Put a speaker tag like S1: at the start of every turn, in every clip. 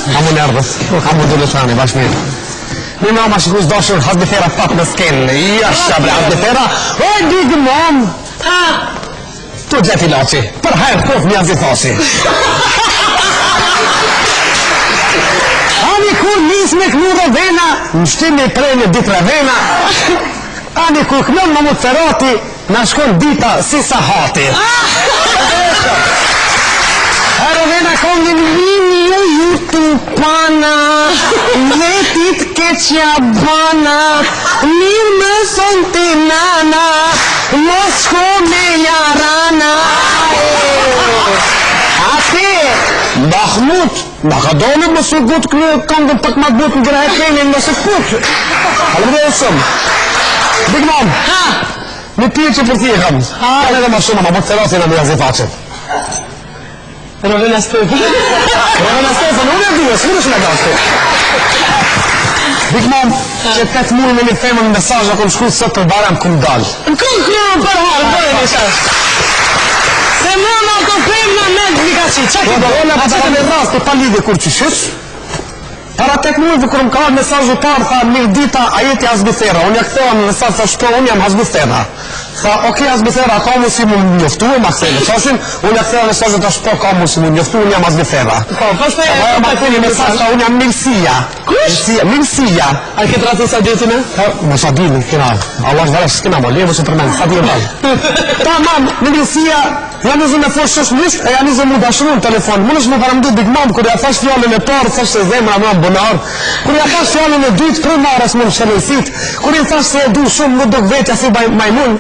S1: Amu nerdës, amu dhullu shani, bashkë mirë. Një mama shikus doshur hasbithera pak në skenë. Jasha bre, hasbithera. Oj, digë mam. Tu gjeti laci, për hajrë kof një azitasi. Ani kur nis me kënu dhe vena, në shtimi prej një ditre vena. Ani kur kënon më mutë ferati, në shkon dita si sa hati. Vena kongin vini ju tu pana, vetit keqja bana, mirë më son të nana, mos shko me jarana. Ate, Mahmut, ma ka dole më së gut kongën pak ma gut në grejt venin më së put. Halë dhe shumë. Big Mom, në pyrë që për ti e kam. Kanë edhe ma shumë, ma më të ferasin e më jazi faqet.
S2: Rovena Stefan.
S1: Rovena Stefan, unë e dhjo, s'ku në shumë e gashtë. Big Mom, që 8 muaj me një femën në mesazh a kom shku sot për baram kum dal.
S2: Në kom kërën për halë, bërë një shash. Se mëna të femna me një kashi, që ki do?
S1: Ona për të në rast, pa lidhje kur që shush. Para 8 muajve kur më ka mesazh u parë, tha mirë dita, a jeti Hasbithera. Unë ja këtheva në mesazh, tha shpo, unë jam Hasbithera. Tha, okej, Hasbithera, ka mu si mu njoftu e maksele. Qashin, unë ja këtheva mesazh, tha shpo, ka mu si mu njoftu, unë jam Hasbithera.
S2: Po, pashpe e
S1: ma këtheni mesazh, tha, unë jam Mirësia.
S2: Kush?
S1: Mirësia.
S2: A këtë rati sa ditime?
S1: Më sa dini, kina, Allah shvarash, s'kina mo, levo që përmen, sa dini balë. Ta, mam, Mirësia, janë nëzë me fosh shosh mishë, e janë nëzë mu dashru në telefon. Më nëshë më paramdu Big Mom, kër ja thash fjallën e parë, thash se zemra më bonar. Kër ja thash fjallën e dytë, primares më në shënësit. Kër ja thash se e du shumë, më dok vetja si majmun.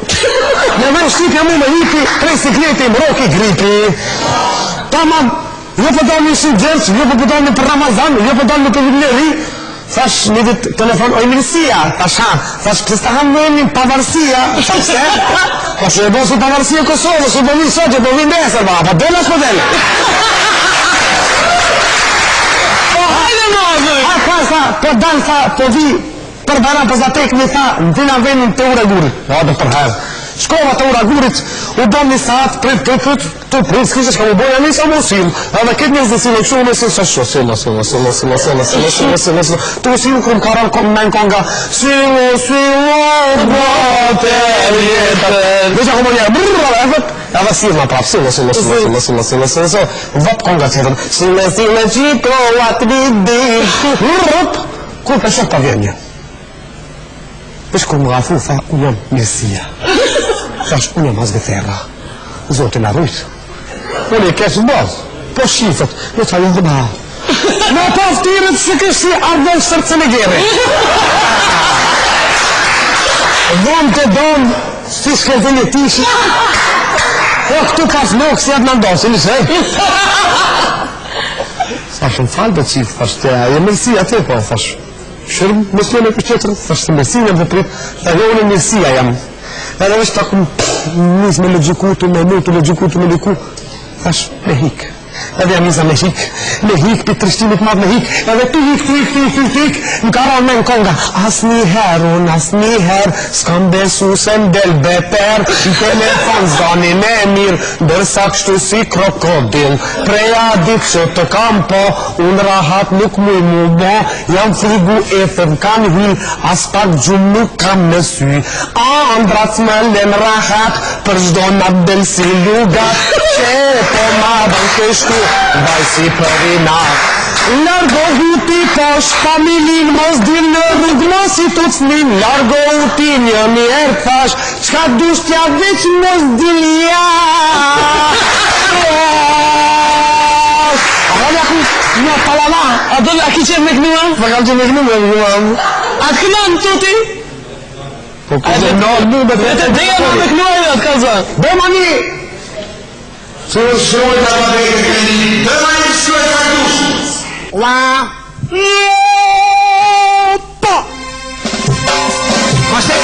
S1: Në me shqipja mu me hipi, prej sikleti, më roki gripi. Ta, mam, jo për dalë një shumë gjerqë, jo për dalë një për Ramazan, jo për dalë një për vidleri. Thash një dit telefon, oj Mirësia, thash pëse ta ham në një pavarësia, thash se, po që e bo su pavarësia Kosovë, su bo një sotë, bo vinë besër, ba, po dele s'po dele.
S2: Po hajde ma,
S1: tha, po dalë, tha, po vi, për baran, po zatek, mi tha, në tina venin të ure gurit, o, dhe për herë. Shkova të ura gurit, u bom një saat, prit, s'kishe shka mu boja një sa mu sil, edhe këtë njës dhe sile këshu me sil, silo, tu silu kërëm karan men konga, silo, boter jetër, dhe që ako më njerë, edhe silna prap, silo, vop konga qëtër, sile qito, atë vidi, kur për shok pa vjen një. Ish kur më gafu, tha, unë jam Mirësia. Thash, unë jam Hasbithera. Zotin arrujt. Unë i kesh në bazë. Po shifët, në tha, jënë dhe ma. Në paftirit se kështi ardhën sërcën e gjeri. Dhëm të dëmë, si shkëllëtën e tishi. Po këtu pas mokë, si atë në ndosin, ishe. Thash, në falë dhe qifë, thash, të e Mirësia të po, thash. Shërëm, mësjone për qëtërë, thash të Mirësia jam dhe prit, tha jo unë Mirësia jam. Edhe vështë ta këmë njës me legjukutu, me mutu, legjukutu, me liku, thash me hik. Edhe jam njësa me hik, për trishtimit madhë me hik, edhe të hik, më karon me në konga. As një herë, s'kam besu se m'del beter, në telefon zani me mirë, dërsa kështu si krokodil. Preja dit që të kam po, unë rahat nuk muj mu bo, jam frigu e thëm kam hil, as pak gjumë nuk kam në sy. Andrat më len rahat, për shdo në belsi lugat, që po ma ban kështu, vaj si përina. Largo huti posh familin, mos din në rrugë mos i të cnin. Largo huti një njerë thash, qka dush tja veç mos din ja. Një palala, a ki qenë me kënua? Pa kam qenë me kënua. A të kënan tuti? Po këzë në mu me të të deja me kënua e atë ka zë. Dhe mani! Se shoj të atë e këni, dhe mani shoj të dush. La! Po! Mashtek!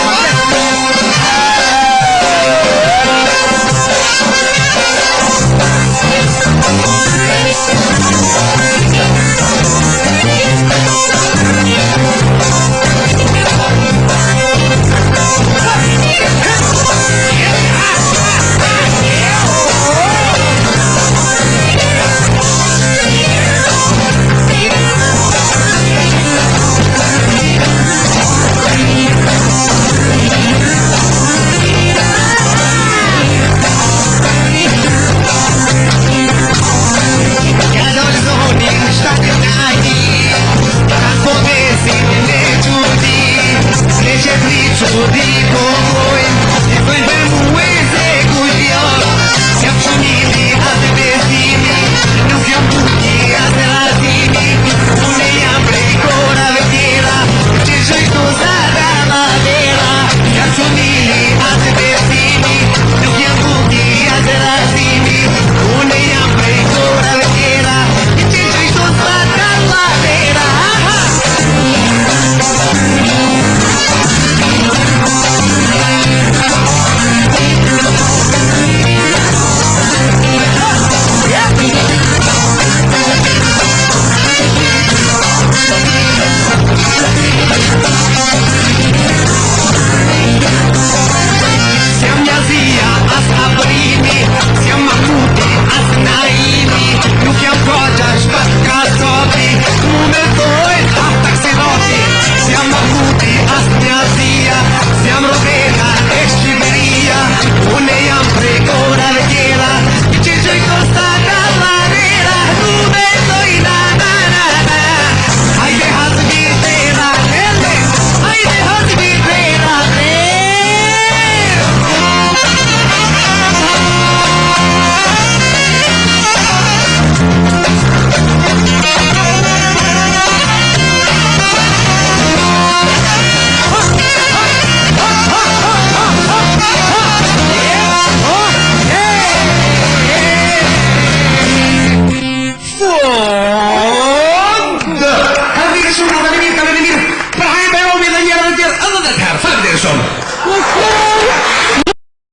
S3: Madagaskar. Faleminderit shumë.